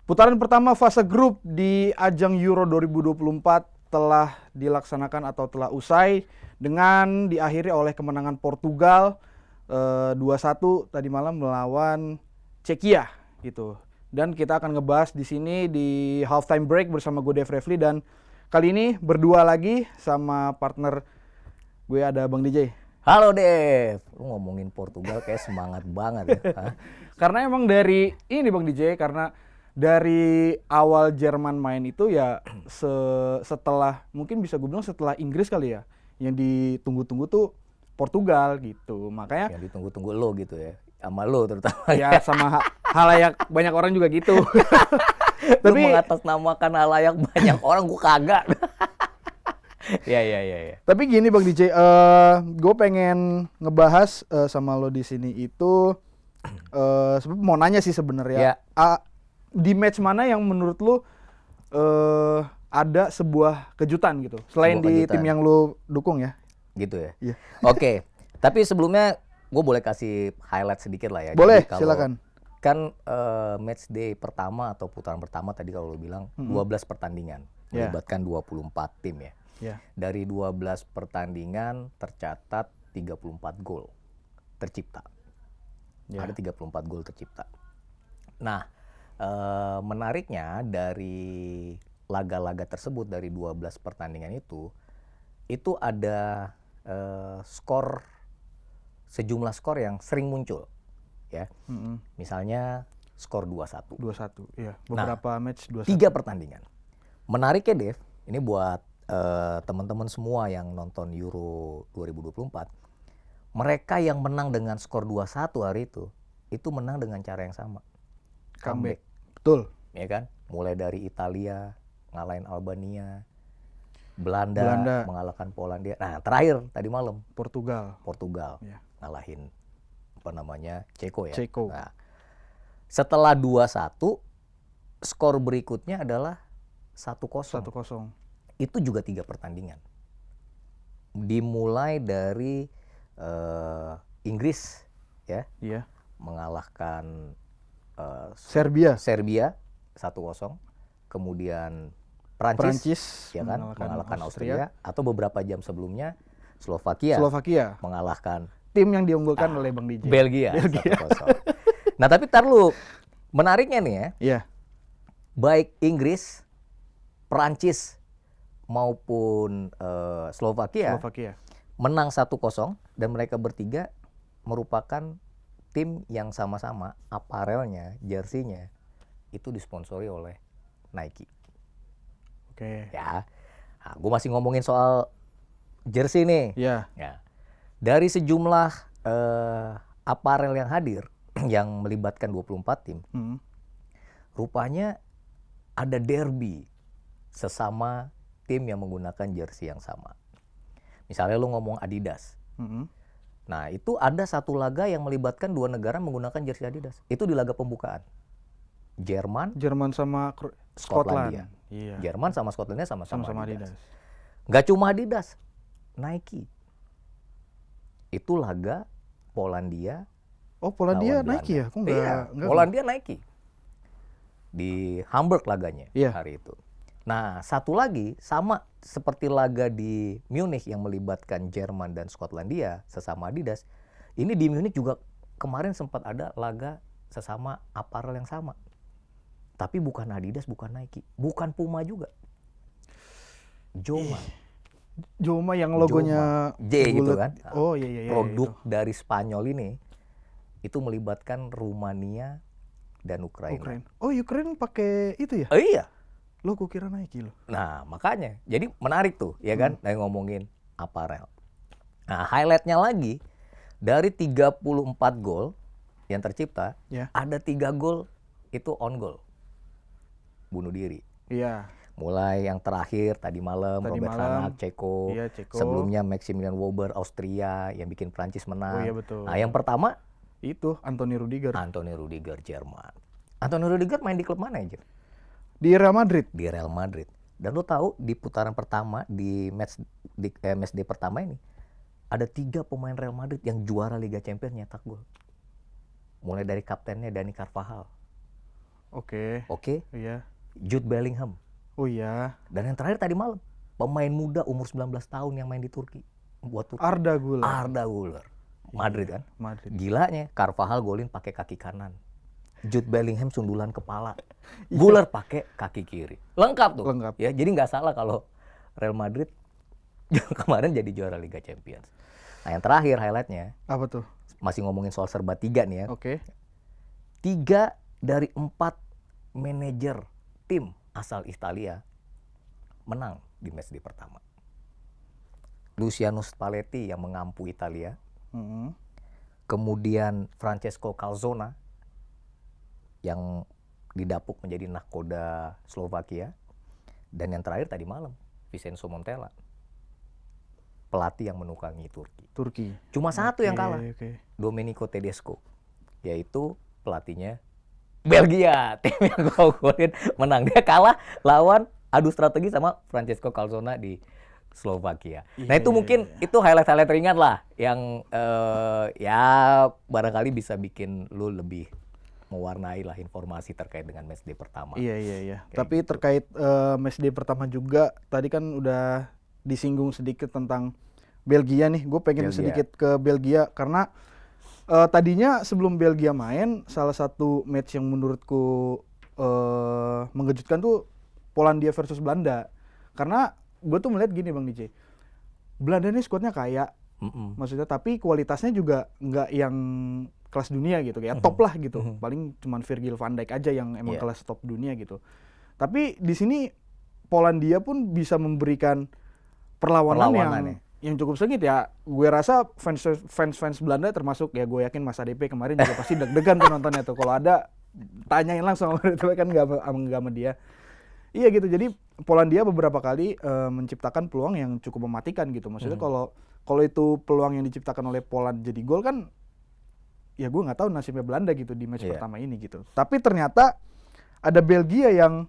Putaran pertama fase grup di ajang Euro 2024 telah dilaksanakan atau telah usai dengan diakhiri oleh kemenangan Portugal 2-1 tadi malam melawan Cehia gitu. Dan kita akan ngebahas di sini di halftime break bersama gue Dev Refli, dan kali ini berdua lagi sama partner gue, ada Bang DJ. Halo Dev, lu ngomongin Portugal kayak semangat banget ya. Karena emang dari ini Bang DJ, karena dari awal Jerman main itu ya setelah, mungkin bisa gue bilang setelah Inggris kali ya, yang ditunggu-tunggu tuh Portugal gitu. Makanya Yang ditunggu-tunggu lo gitu ya, sama lo terutama. ya sama halayak banyak orang juga gitu. Lu mengatasnamakan halayak banyak orang, gue kagak. Ya. Tapi gini Bang DJ, gue pengen ngebahas sama lo di sini itu, mau nanya sih sebenarnya. Ya. Di match mana yang menurut lo ada sebuah kejutan gitu, selain Sebuah di kejutan. tim yang lo dukung ya? Gitu ya. Iya. Oke, tapi sebelumnya gue boleh kasih highlight sedikit lah ya. Boleh, Jadi silakan. Kan match day pertama atau putaran pertama tadi kalau lo bilang 12 pertandingan, Ya. melibatkan 24 tim ya. Ya. Dari 12 pertandingan tercatat 34 gol tercipta. Ya. Ada 34 gol tercipta. Nah, menariknya dari laga-laga tersebut, dari 12 pertandingan itu ada sejumlah skor yang sering muncul ya. Misalnya skor 2-1. 2-1, iya. Beberapa match 2-1. 3 pertandingan. Menariknya Dev, ini buat teman-teman semua yang nonton Euro 2024, mereka yang menang dengan skor 2-1 hari itu menang dengan cara yang sama. Comeback. Betul. Ya kan? Mulai dari Italia ngalahin Albania, Belanda mengalahkan Polandia. Nah, terakhir tadi malam Portugal. Ya. Ngalahin Ceko ya. Ceko. Nah, setelah 2-1, skor berikutnya adalah 1-0. 1-0. Itu juga 3 pertandingan. Dimulai dari Inggris ya. Iya. Mengalahkan Serbia 1-0. Kemudian Prancis ya kan, mengalahkan Austria. Atau beberapa jam sebelumnya Slovakia mengalahkan tim yang diunggulkan oleh Bang DJ. Belgia. 1-0. Nah, tapi tar lu, menariknya nih ya. Iya. Baik Inggris, Prancis maupun Slovakia menang 1-0, dan mereka bertiga merupakan tim yang sama-sama aparelnya, jersinya itu disponsori oleh Nike. Oke. Ya, nah, gue masih ngomongin soal jersey nih. Iya. Ya. Dari sejumlah aparel yang hadir yang melibatkan 24 tim, rupanya ada derby sesama tim yang menggunakan jersey yang sama. Misalnya lu ngomong Adidas. Nah, itu ada satu laga yang melibatkan 2 negara menggunakan jersey Adidas. Itu di laga pembukaan. Jerman sama Skotlandia. Iya. Jerman sama Skotlandia sama-sama Adidas. Nggak cuma Adidas, Nike. Itu laga Polandia. Oh, Polandia lawan Nike ya? Belanda. Iya, Polandia Nike. Di Hamburg laganya hari itu. Nah, satu lagi sama seperti laga di Munich yang melibatkan Jerman dan Skotlandia sesama Adidas. Ini di Munich juga kemarin sempat ada laga sesama aparel yang sama. Tapi bukan Adidas, bukan Nike, bukan Puma juga. Joma yang logonya J gitu kan. Oh iya. Produk dari Spanyol ini itu melibatkan Rumania dan Ukraina. Oh, Ukraina pakai itu ya? Iya. Lo gue kira Nike lo. Nah, makanya. Jadi menarik tuh, ya kan? Dari ngomongin aparel. Nah, highlightnya lagi, dari 34 gol yang tercipta, ada 3 gol itu on goal. Bunuh diri. Iya. Mulai yang terakhir tadi malam Robert Hanak, Ceko. Iya, Ceko. Sebelumnya Maximilian Wöber, Austria, yang bikin Prancis menang. Oh iya, betul. Nah, yang pertama itu Anthony Rudiger, Jerman. Anthony Rudiger main di klub mana aja? Di Real Madrid. Di Real Madrid. Dan lo tahu di putaran pertama di match day pertama ini ada 3 pemain Real Madrid yang juara Liga Champions nyetak gol. Mulai dari kaptennya Dani Carvajal. Oke. Oke, Iya. Jude Bellingham. Oh iya. Dan yang terakhir tadi malam, pemain muda umur 19 tahun yang main di Turki. Buat Turki. Arda Güler. Arda Güler. Madrid kan. Madrid. Gilanya, Carvajal golin pakai kaki kanan. Jude Bellingham sundulan kepala. Güler pakai kaki kiri. Lengkap tuh. Lengkap. Ya, jadi nggak salah kalau Real Madrid kemarin jadi juara Liga Champions. Nah, yang terakhir highlightnya, Apa tuh? masih ngomongin soal serba tiga nih ya. Oke. 3 dari 4 manajer tim asal Italia menang di matchday pertama. Luciano Spalletti yang mengampu Italia. Mm-mm. Kemudian Francesco Calzona yang didapuk menjadi nahkoda Slovakia. Dan yang terakhir tadi malam, Vincenzo Montella, pelatih yang menukangi Turki. Cuma satu yang kalah, Oke. Domenico Tedesco, yaitu pelatihnya Belgia, tim yang gue golin menang. Dia kalah lawan adu strategi sama Francesco Calzona di Slovakia. Nah itu mungkin itu highlight-highlight ringan lah yang ya barangkali bisa bikin lu lebih mewarnai lah informasi terkait dengan matchday pertama. Iya. Tapi terkait matchday pertama juga, tadi kan udah disinggung sedikit tentang Belgia nih. Gue pengen sedikit ke Belgia karena tadinya sebelum Belgia main, salah satu match yang menurutku mengejutkan tuh Polandia versus Belanda. Karena gue tuh melihat gini Bang DJ, Belanda ini skuadnya kaya, maksudnya, tapi kualitasnya juga nggak yang kelas dunia gitu, kayak top lah gitu. Paling cuman Virgil van Dijk aja yang emang kelas top dunia gitu. Tapi di sini Polandia pun bisa memberikan perlawanan yang cukup sengit ya. Gue rasa fans Belanda, termasuk ya gue yakin Mas ADP kemarin juga pasti deg-degan tuh nontonnya tuh. Kalau ada tanyain langsung sama dia, kan nggak sama dia. Iya gitu. Jadi Polandia beberapa kali menciptakan peluang yang cukup mematikan gitu. Maksudnya kalau itu peluang yang diciptakan oleh Poland jadi gol kan, ya gue nggak tahu nasibnya Belanda gitu di match pertama ini gitu. Tapi ternyata ada Belgia yang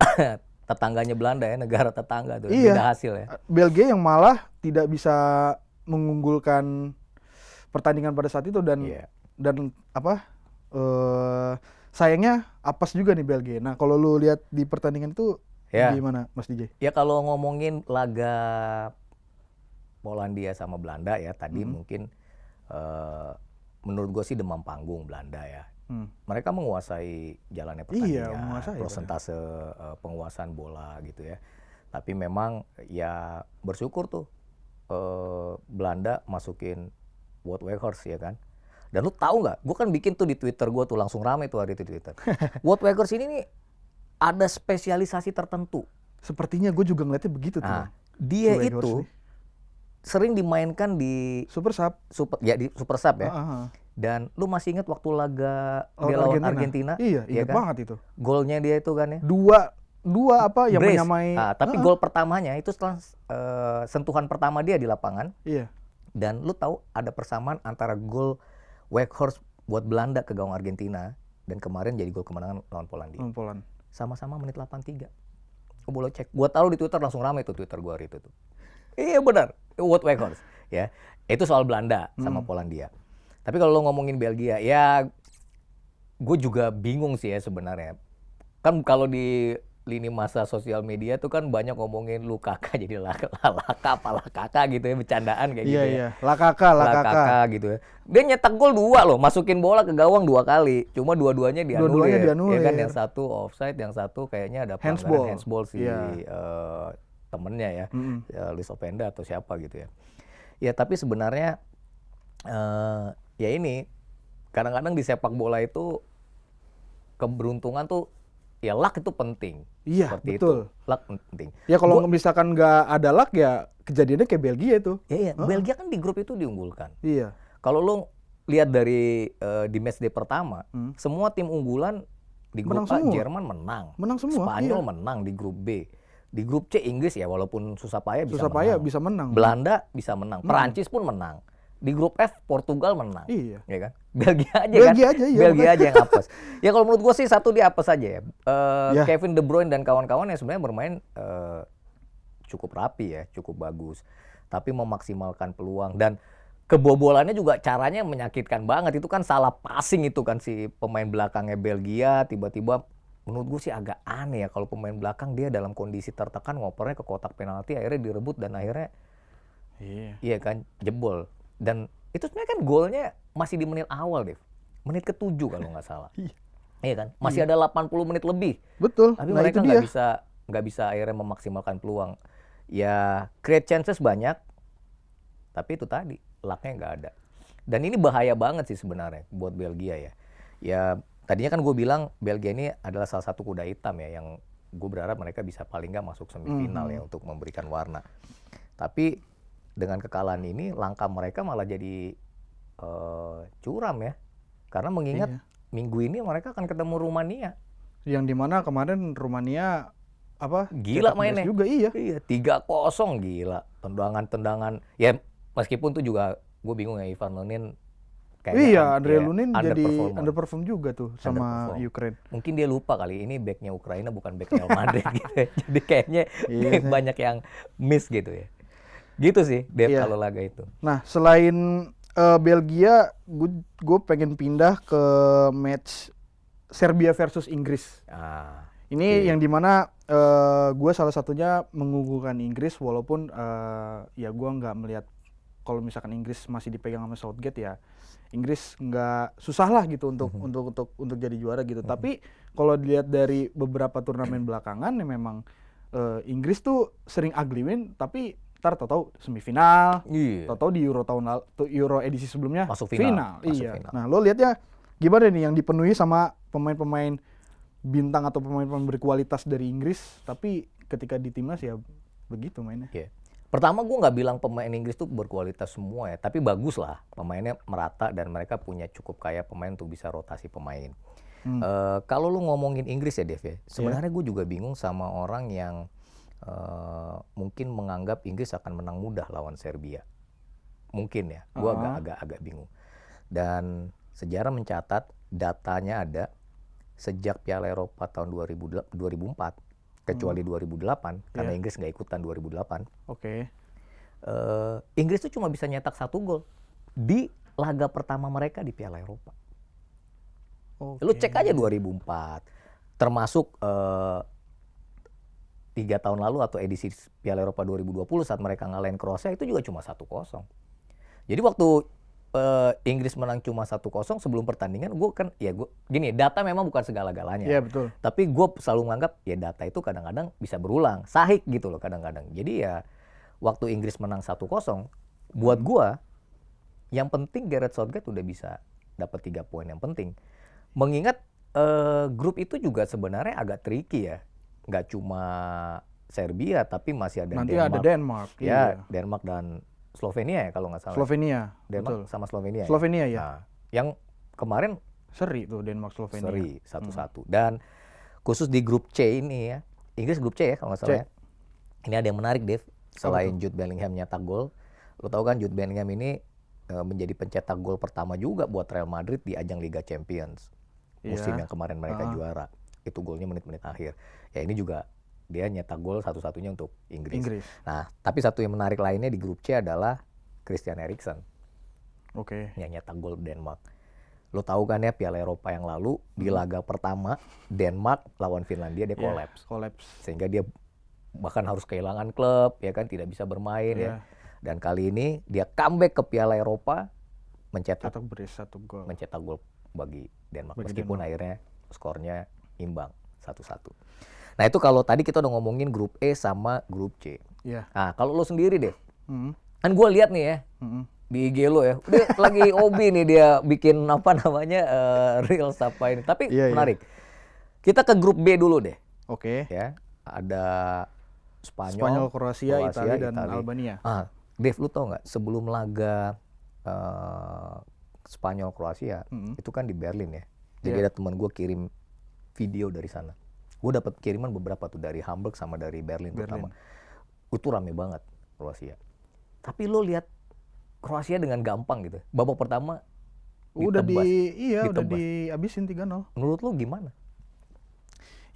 tetangganya Belanda ya, negara tetangga tuh, beda hasil ya. Belgia yang malah tidak bisa mengunggulkan pertandingan pada saat itu dan sayangnya apes juga nih Belgia. Nah kalau lu lihat di pertandingan itu gimana Mas DJ? Ya kalau ngomongin laga Polandia sama Belanda ya tadi mungkin menurut gue sih demam panggung Belanda ya. Mereka menguasai jalannya pertandingan, persentase penguasaan bola gitu ya. Tapi memang ya bersyukur tuh Belanda masukin Wout Weghorst ya kan. Dan lu tahu nggak? Gue kan bikin tuh di Twitter gue tuh langsung rame tuh hari itu di Twitter. Wout Weghorst ini nih ada spesialisasi tertentu. Sepertinya gue juga ngeliatnya begitu tuh. Nah, dia itu sering dimainkan di Super Sub. Di Super Sub ya. Dan lu masih ingat waktu laga dia lawan Argentina? Iya, ingat kan? banget itu. Golnya dia itu kan ya. Dua apa yang brace. menyamai. Tapi gol pertamanya itu setelah sentuhan pertama dia di lapangan. Iya. Dan lu tahu ada persamaan antara gol Weghorst buat Belanda ke gawang Argentina dan kemarin jadi gol kemenangan lawan Polandia. Sama-sama menit 83. Gue boleh cek. Gua taruh di Twitter langsung ramai tuh Twitter gua hari itu tuh. Iya benar. Wout Weghorst ya. Itu soal Belanda sama Polandia. Tapi kalau lo ngomongin Belgia ya gue juga bingung sih ya sebenarnya. Kan kalau di lini masa sosial media tuh kan banyak ngomongin Lukaku jadi laka gitu ya, bercandaan kayak gitu ya. Iya, Lakaka gitu ya. Dia nyetak gol 2 loh, masukin bola ke gawang 2 kali. Cuma dua-duanya dianulir. Ya kan, yang satu offside, yang satu kayaknya ada pelanggaran handsball si temennya ya, Luis Openda atau siapa gitu ya. Ya tapi sebenarnya ya ini kadang-kadang di sepak bola itu keberuntungan tuh ya luck itu penting. Iya, seperti betul. Itu. Luck penting. Ya kalau misalkan nggak ada luck ya kejadiannya kayak Belgia itu. Iya, Belgia kan di grup itu diunggulkan. Iya. Kalau lo lihat dari di matchday pertama, semua tim unggulan di grup A, Jerman menang. Menang semua. Spanyol menang di grup B. Di grup C Inggris ya walaupun susah payah bisa menang. Belanda bisa menang. Perancis pun menang. Di grup F Portugal menang. Iya. Ya kan? Belgia aja yang apes. Ya kalau menurut gue sih satu dia apes aja ya. Kevin De Bruyne dan kawan-kawan yang sebenarnya bermain cukup rapi ya, cukup bagus. Tapi memaksimalkan peluang dan kebobolannya juga caranya menyakitkan banget. Itu kan salah passing itu kan si pemain belakangnya Belgia tiba-tiba menurut gue sih agak aneh ya kalau pemain belakang dia dalam kondisi tertekan ngopernya ke kotak penalti, akhirnya direbut dan akhirnya iya kan jebol. Dan itu sebenarnya kan golnya masih di menit awal, Dev. Menit ke-7 kalau nggak salah. Iya kan? Masih ada 80 menit lebih. Betul. Tapi Nah, mereka itu dia. nggak bisa akhirnya memaksimalkan peluang. Ya create chances banyak, tapi itu tadi lucknya nggak ada. Dan ini bahaya banget sih sebenarnya buat Belgia ya. Ya tadinya kan gue bilang Belgia ini adalah salah satu kuda hitam ya, yang gue berharap mereka bisa paling nggak masuk semifinal ya untuk memberikan warna. Tapi dengan kekalahan ini langkah mereka malah jadi curam ya. Karena mengingat minggu ini mereka akan ketemu Rumania. Yang dimana kemarin Rumania gila cetak mainnya juga, iya. 3-0 gila. Tendangan. Ya meskipun tuh juga gue bingung ya, Ivan Lunin Iya, Andrei Lunin jadi underperform underperform juga tuh sama Ukraine. Mungkin dia lupa kali ini backnya Ukraina bukan back Real Madrid gitu ya. Jadi kayaknya banyak yang miss gitu ya. Gitu sih Dev kalau laga itu. Nah, selain Belgia, gue pengen pindah ke match Serbia versus Inggris. Ini yang dimana gue salah satunya mengunggulkan Inggris, walaupun ya gue nggak melihat kalau misalkan Inggris masih dipegang sama Southgate ya Inggris nggak susah lah gitu untuk jadi juara gitu. Tapi kalau dilihat dari beberapa turnamen belakangan ya memang Inggris tuh sering ugly win, tapi tahu-tahu semifinal, tahu-tahu di Euro edisi sebelumnya masuk final. Iya. Nah, lo lihatnya gimana nih yang dipenuhi sama pemain-pemain bintang atau pemain-pemain berkualitas dari Inggris, tapi ketika di timnas ya begitu mainnya. Pertama gue nggak bilang pemain Inggris tuh berkualitas semua ya, tapi bagus lah, pemainnya merata dan mereka punya cukup kaya pemain untuk bisa rotasi pemain. Kalau lu ngomongin Inggris ya Dev ya, sebenarnya gue juga bingung sama orang yang mungkin menganggap Inggris akan menang mudah lawan Serbia. Mungkin ya, gue agak bingung. Dan sejarah mencatat, datanya ada sejak Piala Eropa tahun 2004. Kecuali 2008, karena Inggris nggak ikutan 2008. Inggris tuh cuma bisa nyetak 1 gol di laga pertama mereka di Piala Eropa. Lu cek aja 2004, termasuk 3 tahun lalu atau edisi Piala Eropa 2020 saat mereka ngalahin Kroasia itu juga cuma 1-0. Jadi waktu Inggris menang cuma 1-0 sebelum pertandingan, gini, data memang bukan segala-galanya. Iya, betul. Tapi gue selalu menganggap ya data itu kadang-kadang bisa berulang, sahih gitu loh kadang-kadang. Jadi ya waktu Inggris menang 1-0, buat gue yang penting Gareth Southgate udah bisa dapat 3 poin yang penting. Mengingat grup itu juga sebenarnya agak tricky ya. Nggak cuma Serbia tapi masih ada nanti Denmark. ada Denmark. Ya, Denmark dan Slovenia ya kalau nggak salah. Slovenia. Denmark betul. sama Slovenia. Slovenia ya. Nah, yang kemarin seri tuh Denmark Slovenia. Seri 1-1. Dan khusus di grup C ini ya, Inggris grup C ya kalau nggak salah ya. Ini ada yang menarik Dev, selain Jude Bellingham nyetak gol. Lo tau kan Jude Bellingham ini menjadi pencetak gol pertama juga buat Real Madrid di ajang Liga Champions. Musim yang kemarin mereka juara. Itu golnya menit-menit akhir. Ya ini juga dia nyetak gol satu-satunya untuk Inggris. Nah, tapi satu yang menarik lainnya di grup C adalah Christian Eriksen. Yang nyetak gol Denmark. Lo tahu kan ya Piala Eropa yang lalu di laga pertama Denmark lawan Finlandia dia kolaps. Sehingga dia bahkan harus kehilangan klub ya kan, tidak bisa bermain ya. Dan kali ini dia comeback ke Piala Eropa mencetak gol bagi Denmark meskipun akhirnya skornya imbang 1-1. Nah itu kalau tadi kita udah ngomongin grup E sama grup C. Nah kalau lo sendiri deh, kan gue lihat nih ya di IG lo ya, dia lagi hobi nih dia bikin reels apa ini. Tapi menarik. Kita ke grup B dulu deh. Ya, ada Spanyol, Kroasia, Italia, dan Albania. Dev, lu tau nggak sebelum laga Spanyol Kroasia itu kan di Berlin ya. Jadi ada teman gue kirim video dari sana. Gue dapat kiriman beberapa tuh dari Hamburg sama dari Berlin. Pertama. Itu rame banget Kroasia. Tapi lo lihat Kroasia dengan gampang gitu. Babak pertama udah dihabisin 3-0. Menurut lo gimana?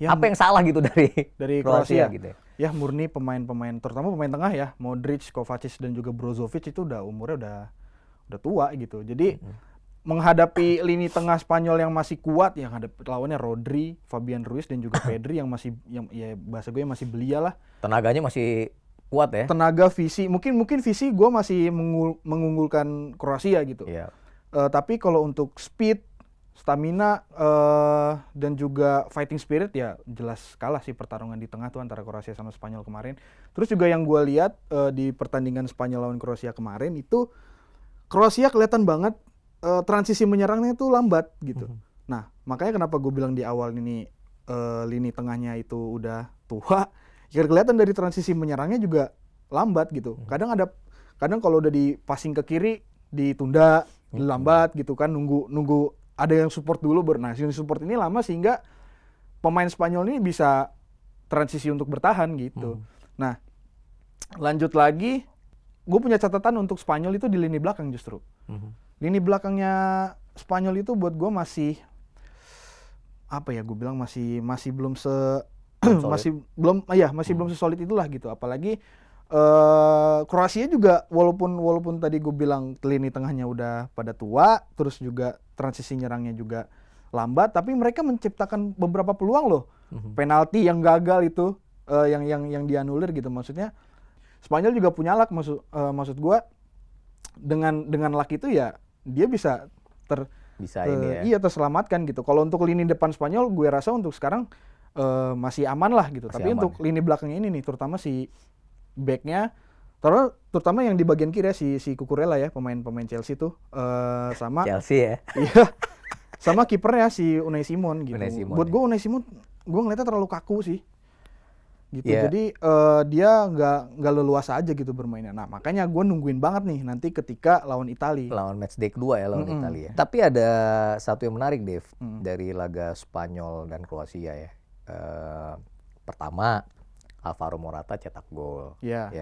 Apa yang salah gitu dari Kroasia gitu ya? Ya murni pemain-pemain, terutama pemain tengah ya, Modric, Kovacic dan juga Brozovic itu udah umurnya udah tua gitu. Jadi menghadapi lini tengah Spanyol yang masih kuat, yang ada lawannya Rodri, Fabian Ruiz dan juga Pedri yang masih ya bahasa gue masih belia lah. Tenaganya masih kuat ya. Tenaga, visi, mungkin visi gue masih mengunggulkan Kroasia gitu. Iya. Tapi kalau untuk speed, stamina dan juga fighting spirit ya jelas kalah sih pertarungan di tengah tuh antara Kroasia sama Spanyol kemarin. Terus juga yang gue lihat di pertandingan Spanyol lawan Kroasia kemarin itu Kroasia kelihatan banget transisi menyerangnya itu lambat gitu. Nah makanya kenapa gue bilang di awal ini lini tengahnya itu udah tua. Ya kelihatan dari transisi menyerangnya juga lambat gitu. Kadang kalau udah di passing ke kiri ditunda, lambat gitu kan, nunggu ada yang support dulu nah support ini lama sehingga pemain Spanyol ini bisa transisi untuk bertahan gitu. Nah, lanjut lagi, gue punya catatan untuk Spanyol itu di lini belakang justru. Lini belakangnya Spanyol itu buat gue masih apa ya, gue bilang masih belum belum sesolid itulah gitu. Apalagi Kroasia juga walaupun tadi gue bilang lini tengahnya udah pada tua, terus juga transisi nyerangnya juga lambat, tapi mereka menciptakan beberapa peluang loh. Penalti yang gagal itu yang dianulir gitu. Maksudnya Spanyol juga punya luck, maksud gue dengan luck itu ya dia bisa terselamatkan gitu. Kalau untuk lini depan Spanyol gue rasa untuk sekarang masih aman lah gitu. Tapi untuk lini belakangnya ini nih, terutama si backnya, terutama yang di bagian kiri ya, si Cucurella ya, pemain Chelsea tuh, sama Chelsea ya. Iya, sama kipernya si Unai Simon gitu. Buat gue Unai Simon, gue ngeliatnya terlalu kaku sih gitu. Jadi dia nggak leluasa aja gitu bermainnya. Nah makanya gue nungguin banget nih nanti ketika lawan Italia. Lawan matchday kedua ya, lawan Italia. Tapi ada satu yang menarik, Dev, dari laga Spanyol dan Kroasia ya. Pertama, Alvaro Morata cetak gol. Ya,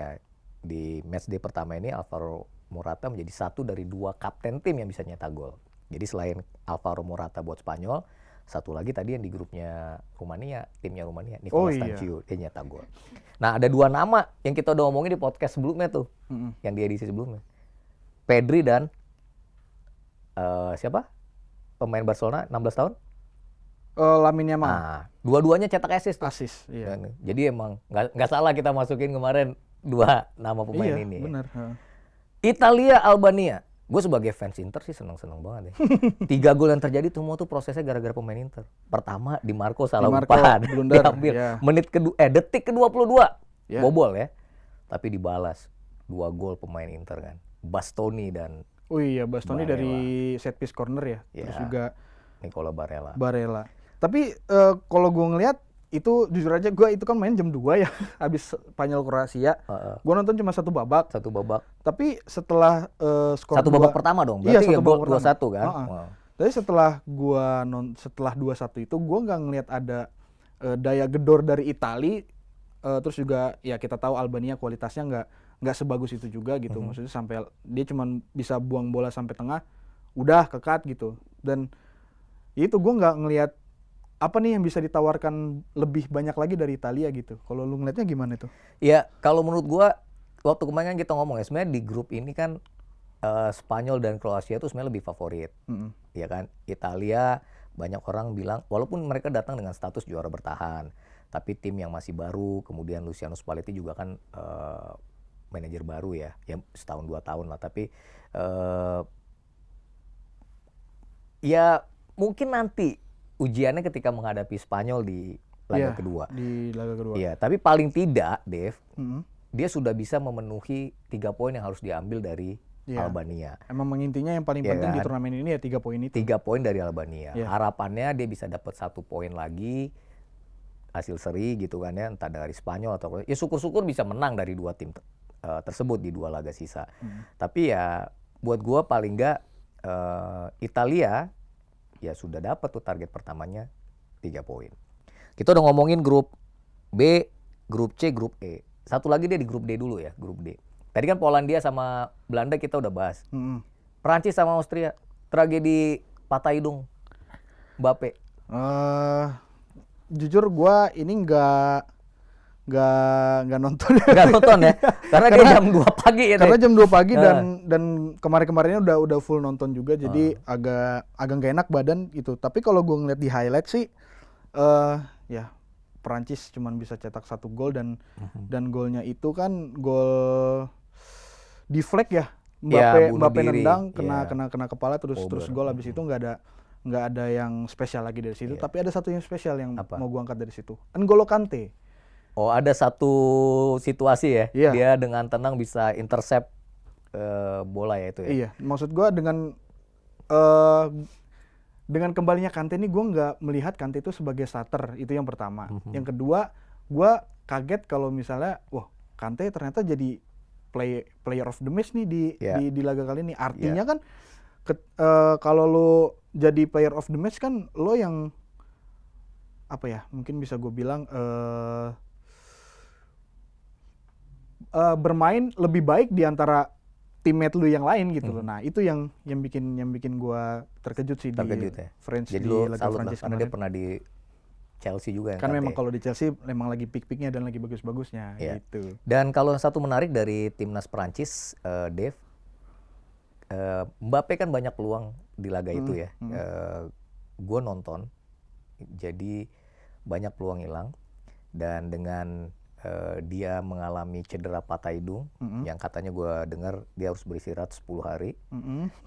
di matchday pertama ini Alvaro Morata menjadi satu dari 2 kapten tim yang bisa nyetak gol. Jadi selain Alvaro Morata buat Spanyol, satu lagi tadi yang di grupnya Rumania, timnya Rumania, Nicolas Stanciu, dia nyetak gol. Nah, ada 2 nama yang kita udah ngomongin di podcast sebelumnya tuh, yang di edisi sebelumnya. Pedri dan siapa? Pemain Barcelona 16 tahun? Lamine Yamal. Nah, dua-duanya cetak assist. Iya. Jadi emang nggak salah kita masukin kemarin 2 nama pemain ini. Iya, benar. Italia, Albania. Gue sebagai fans Inter sih seneng banget ya. 3 gol yang terjadi semua tuh prosesnya gara-gara pemain Inter. Pertama, Di Marco salah umpan, diambil. Detik ke-22, bobol ya. Tapi dibalas 2 gol pemain Inter kan. Bastoni dan Bastoni Barella. Dari set piece corner ya. Terus juga Nicola Barella. Tapi kalau gue ngelihat itu jujur aja gue itu kan main jam 2 ya habis Spanyol Kroasia. Gue nonton cuma satu babak. Tapi setelah skor 1 babak pertama dong. Berarti ya gol 2-1 kan. Tapi setelah 2-1 itu gue nggak ngelihat ada daya gedor dari Italia. Terus juga ya kita tahu Albania kualitasnya nggak sebagus itu juga gitu. Maksudnya sampai dia cuma bisa buang bola sampai tengah, udah kekat gitu. Dan itu gue nggak ngelihat apa nih yang bisa ditawarkan lebih banyak lagi dari Italia gitu. Kalau lu ngelihatnya gimana itu? Ya kalau menurut gue waktu kemarin kita ngomong ya, sebenarnya di grup ini kan Spanyol dan Kroasia itu sebenarnya lebih favorit, ya kan. Italia banyak orang bilang walaupun mereka datang dengan status juara bertahan, tapi tim yang masih baru, kemudian Luciano Spalletti juga kan manajer baru ya setahun 2 tahun lah. Tapi ya mungkin nanti ujiannya ketika menghadapi Spanyol di laga kedua. Di laga kedua. Iya, tapi paling tidak, Dev, dia sudah bisa memenuhi 3 poin yang harus diambil dari Albania. Emang mengintinya yang paling penting di turnamen ini ya 3 poin itu. 3 poin dari Albania. Harapannya dia bisa dapat 1 poin lagi hasil seri gitu kan ya, entah dari Spanyol atau ya syukur-syukur bisa menang dari 2 tim tersebut di 2 laga sisa. Tapi ya buat gua paling enggak Italia ya sudah dapat tuh target pertamanya 3 poin. Kita udah ngomongin grup B, grup C, grup E. Satu lagi dia di grup D dulu ya, grup D. Tadi kan Polandia sama Belanda kita udah bahas. Perancis sama Austria, tragedi patah hidung Mbappe. Jujur gue ini nggak nggak nonton. Nggak nonton ya, karena dia jam 2 pagi ya. Karena jam 2 pagi Nah. dan kemarin-kemarinnya udah full nonton juga, jadi agak nggak enak badan gitu. Tapi kalau gue ngeliat di highlight sih, ya Perancis cuman bisa cetak 1 gol dan golnya itu kan gol di flag ya. Ya, bunuh Mbappe diri. nendang Ya. kena kepala terus Over. gol. Habis itu nggak ada yang spesial lagi dari situ. Tapi ada satu yang spesial yang Apa? mau gue angkat dari situ. N'Golo Kante. Oh, ada satu situasi ya, Iya. dia dengan tenang bisa intercept bola ya itu ya. Iya, maksud gue dengan kembalinya Kante ini gue nggak melihat Kante itu sebagai starter, itu yang pertama. Yang kedua, gue kaget kalau misalnya, wah Kante ternyata jadi player of the match nih di laga kali ini. Artinya kan kalau lo jadi player of the match kan lo yang apa ya? Mungkin bisa gue bilang bermain lebih baik di antara teammate lu yang lain gitu loh. Nah, itu yang bikin gua terkejut sih Terkejut di ya. French Jadi di lo laga salut lah, Prancis karena dia kemarin. pernah di Chelsea juga Kan Kante. memang kalau di Chelsea memang lagi peak-peaknya dan lagi bagus-bagusnya Iya. gitu. Dan kalau yang satu menarik dari timnas Prancis, Dave, Mbappe kan banyak peluang di laga itu ya. Gue nonton, jadi banyak peluang hilang. Dan dengan dia mengalami cedera patah hidung, yang katanya gue dengar dia harus beristirahat 10 hari.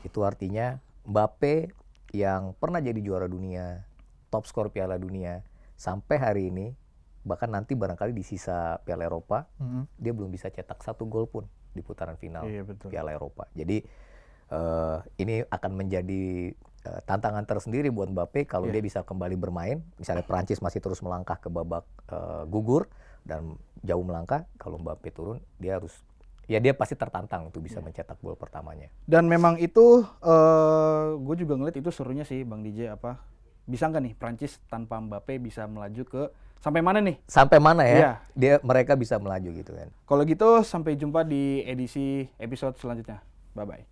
Itu artinya Mbappe yang pernah jadi juara dunia, top skor Piala Dunia, sampai hari ini, bahkan nanti barangkali di sisa Piala Eropa, dia belum bisa cetak 1 gol pun di putaran final Piala Eropa. Jadi ini akan menjadi tantangan tersendiri buat Mbappe kalau dia bisa kembali bermain. Misalnya Prancis masih terus melangkah ke babak gugur dan jauh melangkah, kalau Mbappe turun dia pasti tertantang untuk bisa mencetak gol pertamanya. Dan memang itu gue juga ngeliat itu serunya sih Bang DJ, apa bisa nggak nih Prancis tanpa Mbappe bisa melaju ke sampai mana nih? Sampai mana ya? Iya. Mereka bisa melaju gitu kan. Kalau gitu sampai jumpa di episode selanjutnya. Bye bye.